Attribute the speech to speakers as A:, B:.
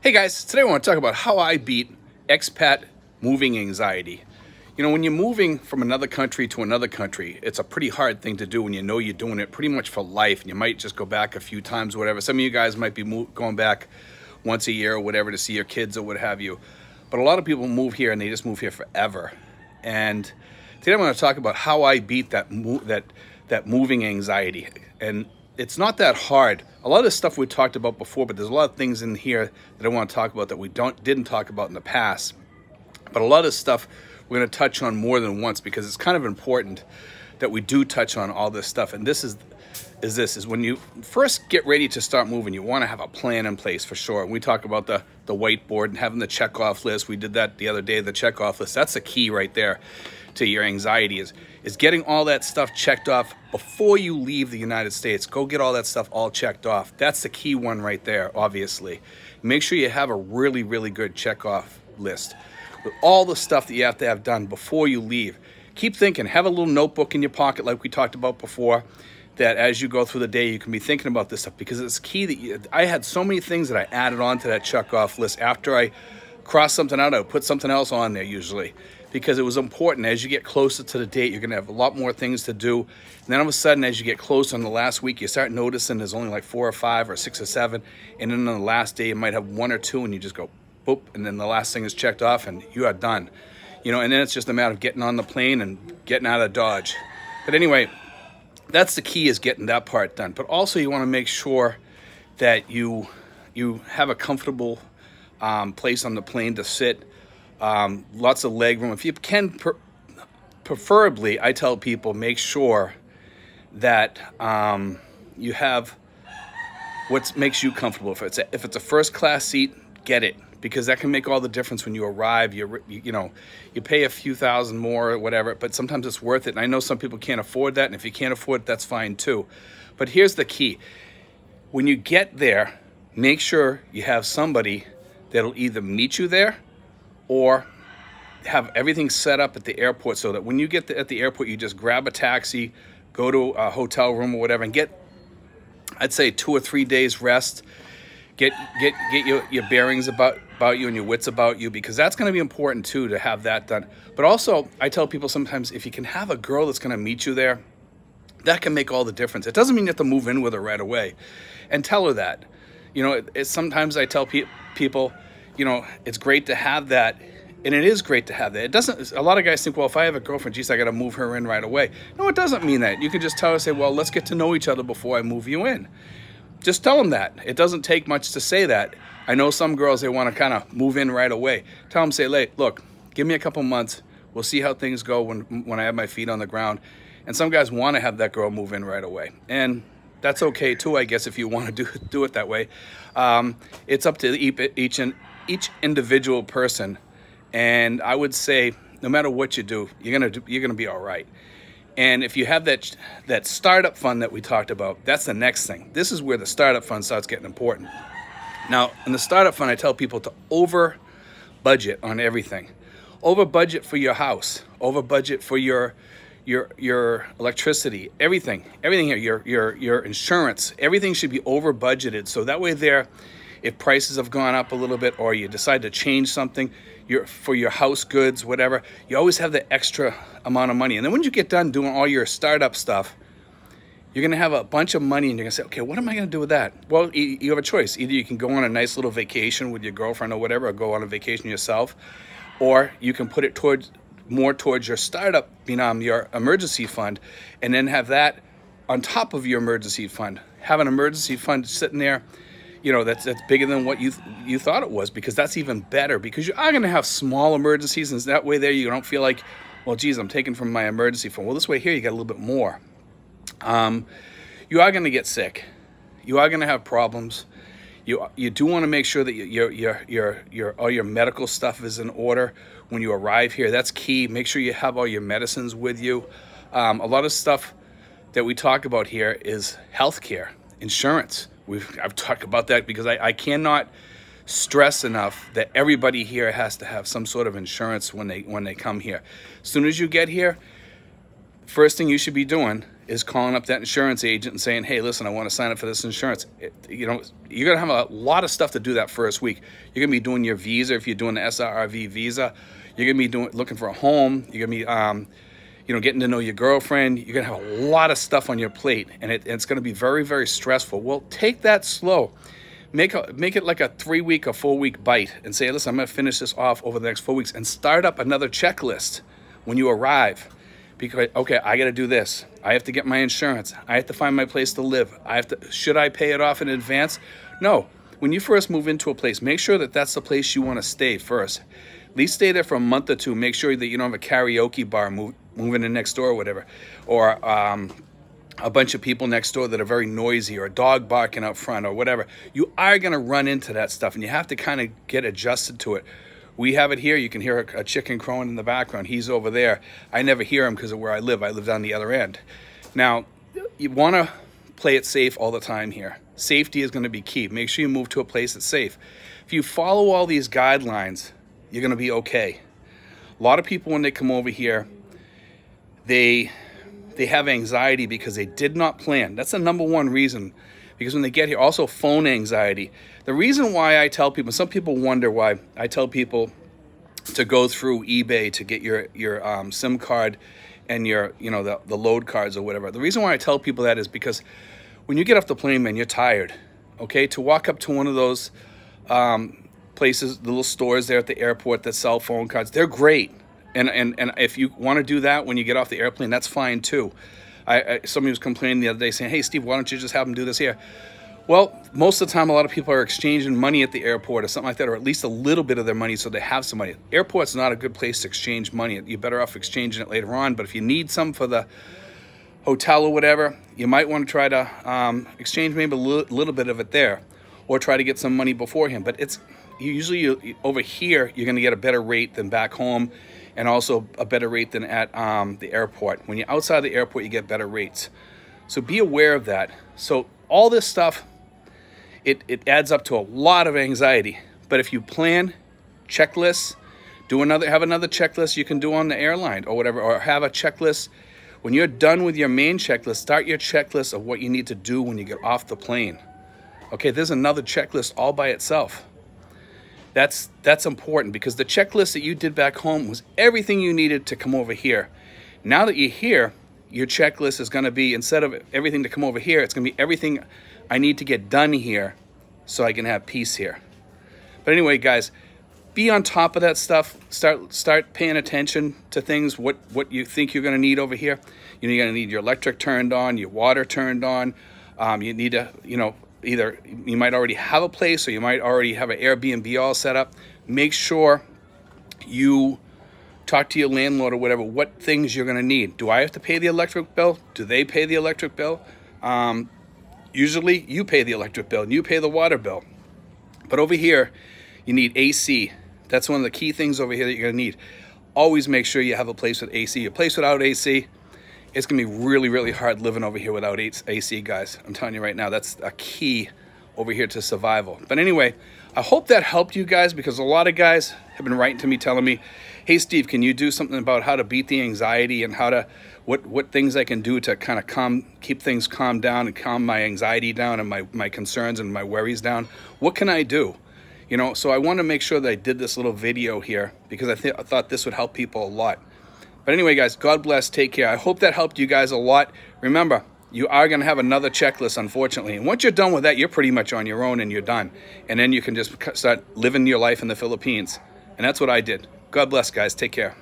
A: Hey guys, today I want to talk about how I beat expat moving anxiety. You know, when you're moving from another country to another country, it's a pretty hard thing to do when you know you're doing it pretty much for life. And you might just go back a few times or whatever. Some of you guys might be going back once a year or whatever to see your kids or what have you. But a lot of people move here and they just move here forever. And today I'm going to talk about how I beat that moving anxiety. And it's not that hard. A lot of this stuff we talked about before, but there's a lot of things in here that I want to talk about that we didn't talk about in the past. But a lot of stuff we're going to touch on more than once because it's kind of important that we do touch on all this stuff. And this is when you first get ready to start moving, you want to have a plan in place for sure. And we talk about the whiteboard and having the check-off list. We did that the other day, the check-off list. That's the key right there to your anxiety is getting all that stuff checked off before you leave the United States. Go get all that stuff all checked off. That's the key one right there, obviously. Make sure you have a really, really good check-off list with all the stuff that you have to have done before you leave. Keep thinking. Have a little notebook in your pocket like we talked about before, that as you go through the day, you can be thinking about this stuff because it's key that I had so many things that I added on to that check-off list. After I crossed something out, I would put something else on there usually, because it was important. As you get closer to the date, you're going to have a lot more things to do. And then all of a sudden, as you get closer on the last week, you start noticing there's only like 4 or 5 or 6 or 7. And then on the last day, you might have 1 or 2, and you just go, boop, and then the last thing is checked off, and you are done. You know, and then it's just a matter of getting on the plane and getting out of Dodge. But anyway, that's the key, is getting that part done. But also, you want to make sure that you have a comfortable place on the plane to sit. Lots of leg room. If you can, preferably, I tell people, make sure that you have what makes you comfortable. If it's a first class seat, get it, because that can make all the difference when you arrive. You pay a few thousand more or whatever, but sometimes it's worth it. And I know some people can't afford that, and if you can't afford it, that's fine too. But here's the key: when you get there, make sure you have somebody that'll either meet you there or have everything set up at the airport, so that when you get at the airport, you just grab a taxi, go to a hotel room or whatever, and get, I'd say, 2 or 3 days rest. Get your bearings about you and your wits about you, because that's going to be important too, to have that done. But also, I tell people sometimes, if you can have a girl that's going to meet you there, that can make all the difference. It doesn't mean you have to move in with her right away, and tell her that. You know, sometimes I tell people, you know, it's great to have that, and it is great to have that. It doesn't. A lot of guys think, well, if I have a girlfriend, geez, I got to move her in right away. No, it doesn't mean that. You can just tell her, say, well, let's get to know each other before I move you in. Just tell them that. It doesn't take much to say that. I know some girls, they want to kind of move in right away. Tell them, say, look, give me a couple months. We'll see how things go when I have my feet on the ground. And some guys want to have that girl move in right away, and that's okay too, I guess, if you want to do it that way. It's up to each individual person, and I would say no matter what you do, you're gonna be all right. And if you have that startup fund that we talked about, that's the next thing. This is where the startup fund starts getting important. Now, in the startup fund, I tell people to over budget on everything. Over budget for your house. Over budget for your electricity. Everything here. Your insurance. Everything should be over budgeted. So that way, if prices have gone up a little bit, or you decide to change something for your house goods, whatever, you always have the extra amount of money. And then when you get done doing all your startup stuff, you're going to have a bunch of money, and you're going to say, okay, what am I going to do with that? Well, you have a choice. Either you can go on a nice little vacation with your girlfriend or whatever, or go on a vacation yourself, or you can put it more towards your startup, your emergency fund, and then have that on top of your emergency fund. Have an emergency fund sitting there, you know, that's bigger than what you thought it was, because that's even better, because you are going to have small emergencies, and that way there you don't feel like, well, geez, I'm taking from my emergency fund. Well, this way here you got a little bit more. You are going to get sick. You are going to have problems. You do want to make sure that all your medical stuff is in order when you arrive here. That's key. Make sure you have all your medicines with you. A lot of stuff that we talk about here is healthcare, insurance. I've talked about that because I cannot stress enough that everybody here has to have some sort of insurance when they come here. As soon as you get here, first thing you should be doing is calling up that insurance agent and saying, hey, listen, I want to sign up for this insurance. You know, you're going to have a lot of stuff to do that first week. You're going to be doing your visa. If you're doing the SRV visa, you're going to be looking for a home. You're going to be, you know, getting to know your girlfriend. You're going to have a lot of stuff on your plate, and it's going to be very, very stressful. Well, take that slow. Make it like a 3-week or 4-week bite and say, listen, I'm going to finish this off over the next 4 weeks, and start up another checklist when you arrive. Because, okay, I got to do this. I have to get my insurance. I have to find my place to live. Should I pay it off in advance? No. When you first move into a place, make sure that that's the place you want to stay first. At least stay there for a month or two. Make sure that you don't have a karaoke bar moving in next door or whatever. Or a bunch of people next door that are very noisy, or a dog barking out front or whatever. You are going to run into that stuff, and you have to kind of get adjusted to it. We have it here. You can hear a chicken crowing in the background. He's over there. I never hear him because of where I live. I live down the other end. Now, you want to play it safe all the time here. Safety is going to be key. Make sure you move to a place that's safe. If you follow all these guidelines, you're going to be okay. A lot of people, when they come over here, they have anxiety because they did not plan. That's the number one reason. Because when they get here, also phone anxiety. The reason why I tell people, some people wonder why I tell people to go through eBay to get your SIM card and your, you know, the load cards or whatever. The reason why I tell people that is because when you get off the plane, man, you're tired. Okay, to walk up to one of those places, the little stores there at the airport that sell phone cards, they're great. And if you want to do that when you get off the airplane, that's fine too. Somebody was complaining the other day saying, hey, Steve, why don't you just have them do this here? Well, most of the time, a lot of people are exchanging money at the airport or something like that, or at least a little bit of their money so they have some money. Airport's not a good place to exchange money. You're better off exchanging it later on. But if you need some for the hotel or whatever, you might want to try to exchange maybe a little bit of it there, or try to get some money beforehand. But it's usually over here, you're going to get a better rate than back home, and also a better rate than at the airport. When you're outside the airport, you get better rates. So be aware of that. So all this stuff, it adds up to a lot of anxiety. But if you plan, checklists, have another checklist you can do on the airline or whatever, or have a checklist. When you're done with your main checklist, start your checklist of what you need to do when you get off the plane. Okay, there's another checklist all by itself. That's important, because the checklist that you did back home was everything you needed to come over here. Now that you're here, your checklist is going to be, instead of everything to come over here, it's going to be everything I need to get done here so I can have peace here. But anyway, guys, be on top of that stuff. Start paying attention to things, what you think you're going to need over here. You know, you're going to need your electric turned on, your water turned on. You need to, you know, either you might already have a place, or you might already have an Airbnb all set up. Make sure you talk to your landlord or whatever, what things you're going to need. Do I have to pay the electric bill? Do they pay the electric bill? Usually you pay the electric bill and you pay the water bill. But over here, you need AC. That's one of the key things over here that you're going to need. Always make sure you have a place with AC. A place without AC, it's going to be really, really hard living over here without AC, guys. I'm telling you right now, that's a key over here to survival. But anyway, I hope that helped you guys, because a lot of guys have been writing to me telling me, hey, Steve, can you do something about how to beat the anxiety, and how to, what things I can do to kind of keep things calmed down and calm my anxiety down and my concerns and my worries down? What can I do? You know, so I want to make sure that I did this little video here, because I thought this would help people a lot. But anyway, guys, God bless. Take care. I hope that helped you guys a lot. Remember, you are going to have another checklist, unfortunately. And once you're done with that, you're pretty much on your own and you're done. And then you can just start living your life in the Philippines. And that's what I did. God bless, guys. Take care.